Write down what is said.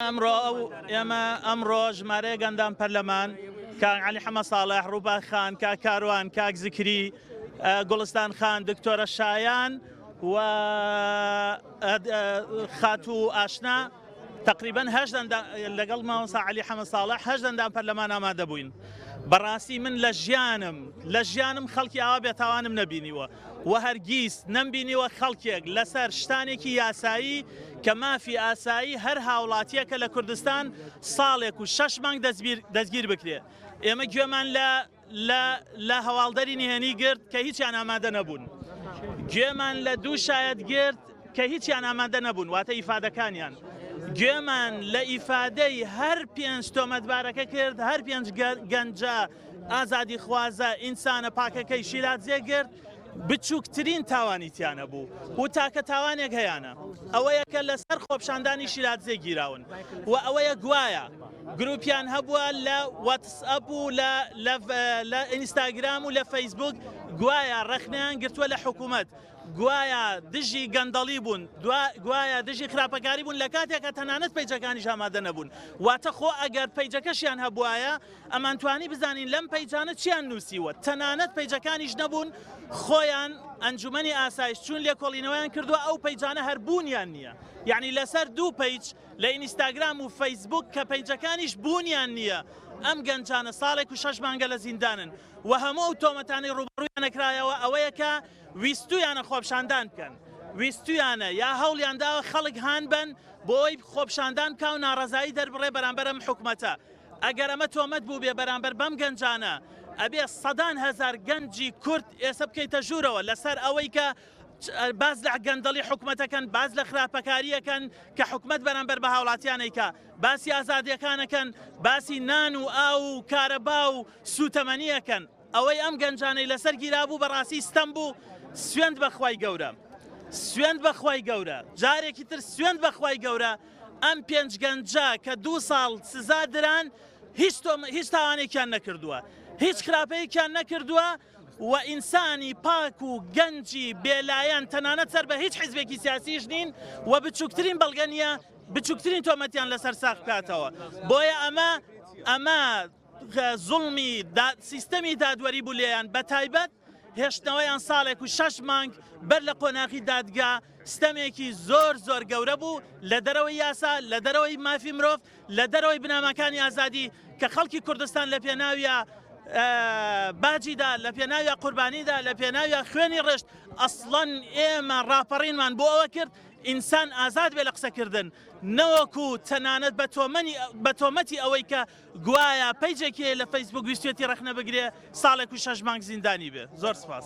ئەمڕۆ ژمارەیە گەندان پەرلەمان کاک عەلی حەمەد ساڵح، ڕووبا خان، کاک کاروان، کاک زکری، گوڵستان خان، دکتۆرە شایان و خاتوو ئاشنا تقریبا لەگەڵ مامۆستا عەلی حەمەد ساڵح 8 دەندان پەرلەمان ئامادە بووین. بەڕاستی من لە ژیانم خەڵکی ئاوا بێتاوانم نەبینیوە و هەرگیز نەمبینیوە خەڵکێک لەسەر شتانێکی یاسایی کە مافی ئاسایی هەر هاوڵاتیەکە لە کوردستان ساڵێک و 6 مانگ دەستگیر بکرێ. ئێمە گوێمان لە هەواڵدەری نهێنی گرت کە هیچیان ئامادە نەبوون، گوێمان لە 2 شایەت گرت کە هیچیان ئامادە نەبوون، واتە ئیفادەکانیان. گوێمان لە ئیفادەی هەر 5 تۆمەتبارەکە کرد، هەر 5 گەنجە ئازادی خوازە ئینسانە پاکەکەی شیرازیە گرت، بچووکترین تاوانیتیانە بوو و تاکە تاوانێک هەیەە ئەوەیە کە لەسەر خۆپشاندانی شیرازیە گیراون و ئەوەیە گوایە گروپیان هەبووە لە واتسئەپ و لە ئینستاگرام و لە فەیسبوک، گوایە ڕەخنەیان گرتووە لە حکوومەت، گوایە دژی گەندەڵی بوون، گوایە دژی خراپەکاری بوون لە کاتێکە تەنانەت پەیجەکانیش ئامادە نەبوون. واتە خۆ ئەگەر پەیجەکەشیان هەبوایە ئەمانتوانی بزانین لەم پەیجانە چیان نووسیوە، تەنانەت پەیجەکانیش نەبوون، خۆیان ئەنجومەنی ئاسایش چوون لێکۆڵینەوەیان کردووە ئەو پەیجانە هەر بوونیان نییە. یعنی لەسەر 2 پەیج لە ئینستاگرام و فەیسبوک کە پەیجەکانیش بوونیان نییە، ئەم گەنجانە ساڵێک و 6 مانگە لە زیندانن و هەموو ئەو تۆمەتانی ڕوبەڕوویان نەکرایەوە ئەوەیە کە ویستویانە خۆپشاندان بکەن، ویستویانە یا هەوڵیانداوە خەڵک هان بن بۆی خۆپشاندان بکە و ناڕەزایی دەربڕێ بەرامبەر ئەم حکومەتە. ئەگەر ئەمە تۆمەت بوو بێ بەرامبەر بەم گەنجانە ئەبێ 100,000 گەنجی کورد ئێستا بکەیتە ژوورەوە لەسەر ئەوەی کە باز لە گەندەڵی حکومەتەکەن، باز لە خراپەکاریەکەن کە حکومەت بەرامبەر بە هاوڵاتیانێکە، باسی ئازادیەکانەکەن، باسی نان و ئاو و کارەبا و سوتەمەنیەکەن. ئەوەی ئەم گەنجانەی لەسەر گیرابوو بەڕاستی ستەم بوو. سوێند بەخوای گەورە، سوێند بەخوای گەورە، جارێکی تر سوێند بەخوای گەورە، ئەم 5 گەنجە کە 2 ساڵ سزا دران هیچ تاوانێکیان نەکردووە، هیچ خراپەیەکیان نەکردووە و ئینسانی پاک و گەنجی بێلایەن تەنانەت سەر بە هیچ حیزبێکی سیاسیش نین و بچووکترین بەڵگەنیە بچووکترین تۆمەتیان لەسەر ساق بکاتەوە. بۆیە ئەمە زوڵمی سیستەمی دادوەری بوو لێیان بە تایبەت هێشتنەوەیان ساڵێک و 6 مانگ بەر لە قۆناغی دادگا ستەمێکی زۆر گەورە بوو لە دەرەوەی یاسا، لە دەرەوەی مافی مرۆڤ، لە دەرەوەی بنامەکانی ئازادی کە خەڵکی کوردستان لە پێناویە باجیدا، لە پێناویە قوربانیدا، لە پێناویە خوێنی ڕشت. ئەسڵەن ئێمە ڕاپەڕینمان بۆ ئەوە کرد ئینسان ئازاد بێ لە قسەکردن، نەوەکو تەنانەت بە تۆمەتی ئەوەی کە گوایە پەیجێکی لە فەیسبوک ویستێتی ڕەخنە بگرێ ساڵێک و 6 مانگ زیندانی بێ. زۆر سپاس.